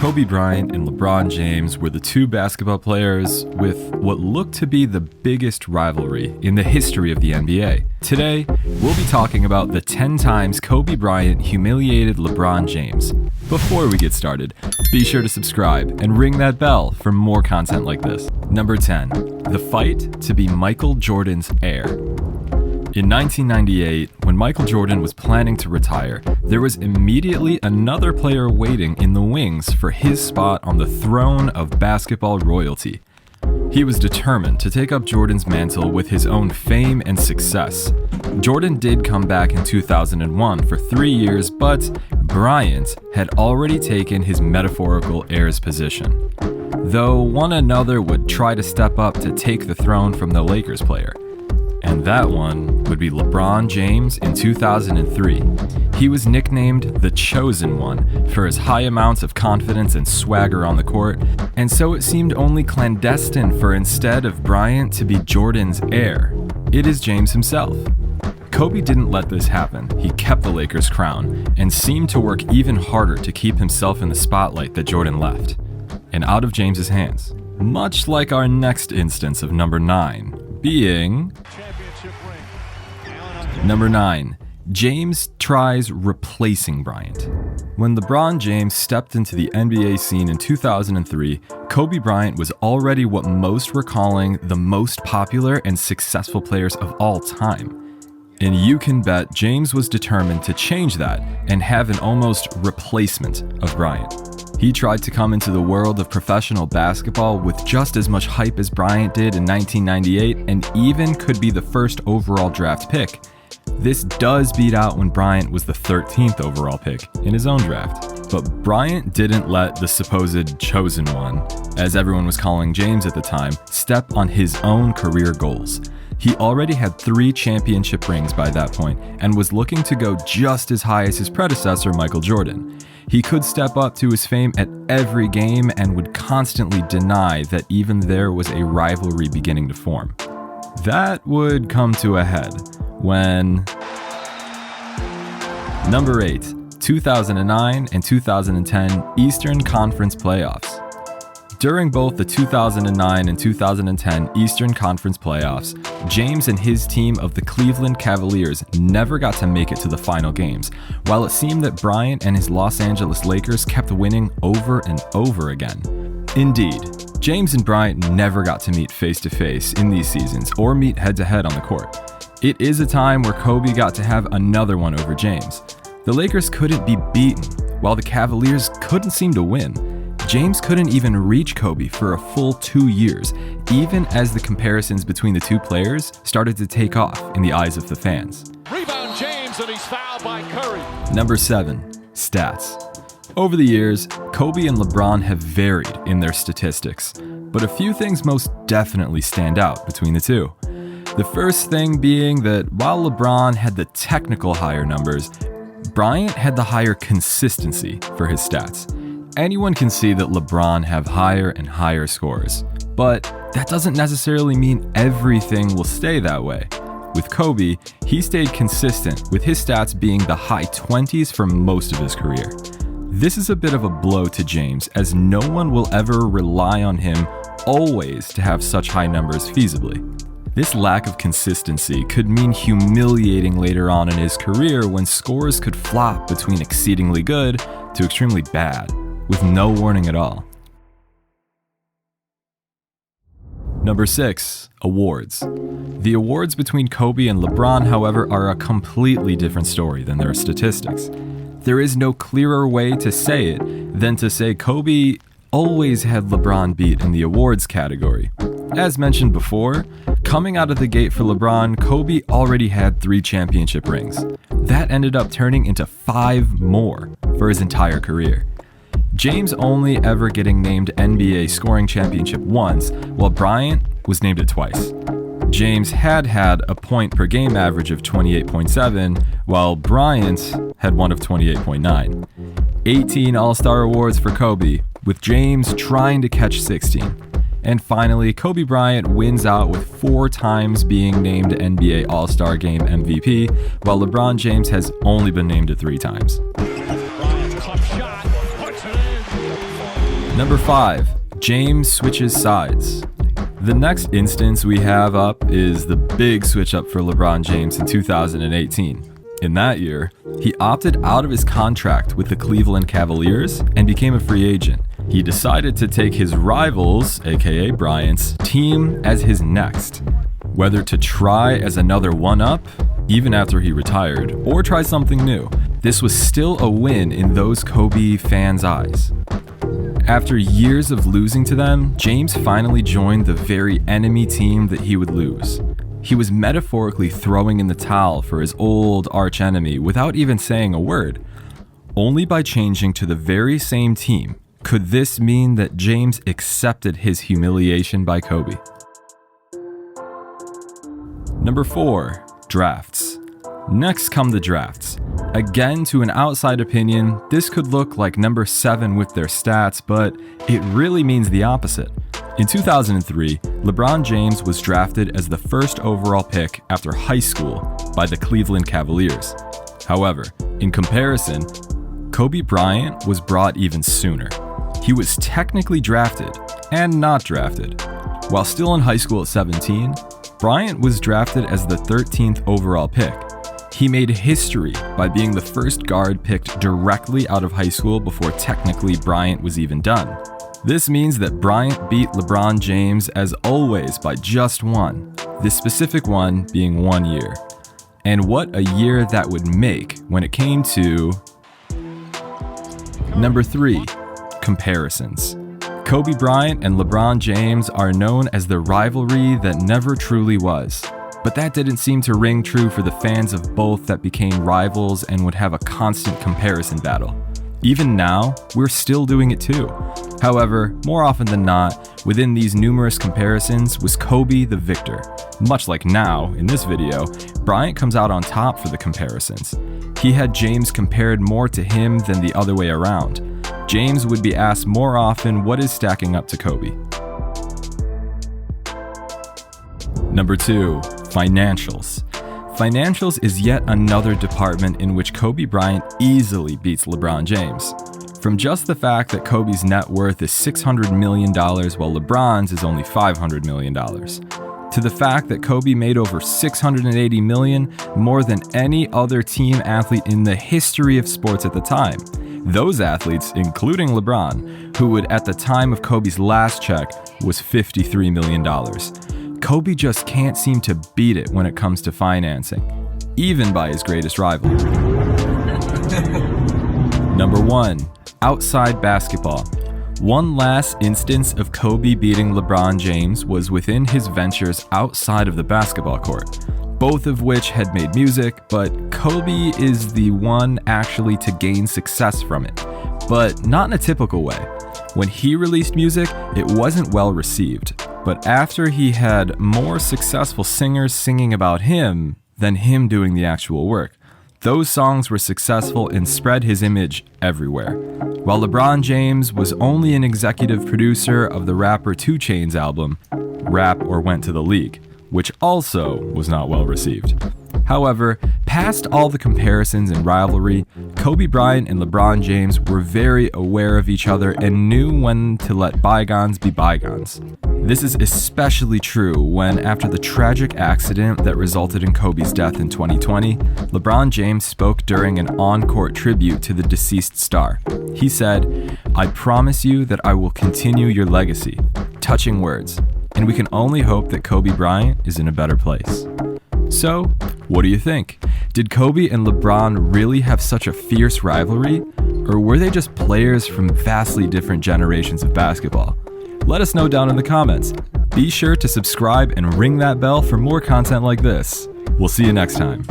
Kobe Bryant and LeBron James were the two basketball players with what looked to be the biggest rivalry in the history of the NBA. Today, we'll be talking about the 10 times Kobe Bryant humiliated LeBron James. Before we get started, be sure to subscribe and ring that bell for more content like this. Number 10. The fight to be Michael Jordan's heir. In 1998, when Michael Jordan was planning to retire, there was immediately another player waiting in the wings for his spot on the throne of basketball royalty. He was determined to take up Jordan's mantle with his own fame and success. Jordan did come back in 2001 for 3 years, but Bryant had already taken his metaphorical heir's position, though one another would try to step up to take the throne from the Lakers player. And that one would be LeBron James in 2003. He was nicknamed the Chosen One for his high amounts of confidence and swagger on the court, and so it seemed only clandestine for instead of Bryant to be Jordan's heir, it is James himself. Kobe didn't let this happen. He kept the Lakers' crown and seemed to work even harder to keep himself in the spotlight that Jordan left, and out of James's hands. Much like our next instance of number 9, being Number 9. James tries replacing Bryant. When LeBron James stepped into the NBA scene in 2003, Kobe Bryant was already what most were calling the most popular and successful players of all time. And you can bet James was determined to change that and have an almost replacement of Bryant. He tried to come into the world of professional basketball with just as much hype as Bryant did in 1998 and even could be the first overall draft pick. This does beat out when Bryant was the 13th overall pick in his own draft. But Bryant didn't let the supposed chosen one, as everyone was calling James at the time, step on his own career goals. He already had 3 championship rings by that point and was looking to go just as high as his predecessor, Michael Jordan. He could step up to his fame at every game and would constantly deny that even there was a rivalry beginning to form. That would come to a head when Number 8, 2009 and 2010 Eastern Conference Playoffs. During both the 2009 and 2010 Eastern Conference Playoffs, James and his team of the Cleveland Cavaliers never got to make it to the final games, while it seemed that Bryant and his Los Angeles Lakers kept winning over and over again. Indeed, James and Bryant never got to meet face-to-face in these seasons or meet head-to-head on the court. It is a time where Kobe got to have another one over James. The Lakers couldn't be beaten, while the Cavaliers couldn't seem to win. James couldn't even reach Kobe for a full 2 years, even as the comparisons between the two players started to take off in the eyes of the fans. Rebound James, and he's fouled by Curry. Number 7, stats. Over the years, Kobe and LeBron have varied in their statistics, but a few things most definitely stand out between the two. The first thing being that while LeBron had the technical higher numbers, Bryant had the higher consistency for his stats. Anyone can see that LeBron have higher and higher scores, but that doesn't necessarily mean everything will stay that way. With Kobe, he stayed consistent with his stats being the high 20s for most of his career. This is a bit of a blow to James, as no one will ever rely on him always to have such high numbers feasibly. This lack of consistency could mean humiliating later on in his career when scores could flop between exceedingly good to extremely bad, with no warning at all. Number 6, awards. The awards between Kobe and LeBron, however, are a completely different story than their statistics. There is no clearer way to say it than to say Kobe always had LeBron beat in the awards category. As mentioned before, coming out of the gate for LeBron, Kobe already had 3 championship rings. That ended up turning into 5 more for his entire career. James only ever getting named NBA scoring championship once, while Bryant was named it twice. James had a point per game average of 28.7, while Bryant had one of 28.9. 18 All-Star awards for Kobe, with James trying to catch 16. And finally, Kobe Bryant wins out with 4 times being named NBA All-Star Game MVP, while LeBron James has only been named it 3 times. Bryant, tough shot, puts it in. Number 5. James switches sides. The next instance we have up is the big switch up for LeBron James in 2018. In that year, he opted out of his contract with the Cleveland Cavaliers and became a free agent. He decided to take his rivals, aka Bryant's, team as his next. Whether to try as another one-up, even after he retired, or try something new, this was still a win in those Kobe fans' eyes. After years of losing to them, James finally joined the very enemy team that he would lose. He was metaphorically throwing in the towel for his old archenemy without even saying a word. Only by changing to the very same team could this mean that James accepted his humiliation by Kobe. Number 4. Drafts. Next come the drafts. Again, to an outside opinion, this could look like number 7 with their stats, but it really means the opposite. In 2003, LeBron James was drafted as the first overall pick after high school by the Cleveland Cavaliers. However, in comparison, Kobe Bryant was brought even sooner. He was technically drafted and not drafted. While still in high school at 17, Bryant was drafted as the 13th overall pick. He made history by being the first guard picked directly out of high school before technically Bryant was even done. This means that Bryant beat LeBron James as always by just one, this specific one being 1 year. And what a year that would make when it came to Number 3. Comparisons. Kobe Bryant and LeBron James are known as the rivalry that never truly was. But that didn't seem to ring true for the fans of both that became rivals and would have a constant comparison battle. Even now, we're still doing it too. However, more often than not, within these numerous comparisons was Kobe the victor. Much like now, in this video, Bryant comes out on top for the comparisons. He had James compared more to him than the other way around. James would be asked more often what is stacking up to Kobe. Number 2. Financials. Financials is yet another department in which Kobe Bryant easily beats LeBron James. From just the fact that Kobe's net worth is $600 million while LeBron's is only $500 million, to the fact that Kobe made over $680 million, more than any other team athlete in the history of sports at the time. Those athletes, including LeBron, who would at the time of Kobe's last check was $53 million. Kobe just can't seem to beat it when it comes to financing, even by his greatest rival. Number 1. Outside basketball. One last instance of Kobe beating LeBron James was within his ventures outside of the basketball court, both of which had made music, but Kobe is the one actually to gain success from it, but not in a typical way. When he released music, it wasn't well received. But after he had more successful singers singing about him than him doing the actual work, those songs were successful and spread his image everywhere. While LeBron James was only an executive producer of the rapper 2 Chainz's album, Rap or Went to the League, which also was not well received. However, past all the comparisons and rivalry, Kobe Bryant and LeBron James were very aware of each other and knew when to let bygones be bygones. This is especially true when, after the tragic accident that resulted in Kobe's death in 2020, LeBron James spoke during an on-court tribute to the deceased star. He said, "I promise you that I will continue your legacy." Touching words, and we can only hope that Kobe Bryant is in a better place. So, what do you think? Did Kobe and LeBron really have such a fierce rivalry? Or were they just players from vastly different generations of basketball? Let us know down in the comments. Be sure to subscribe and ring that bell for more content like this. We'll see you next time.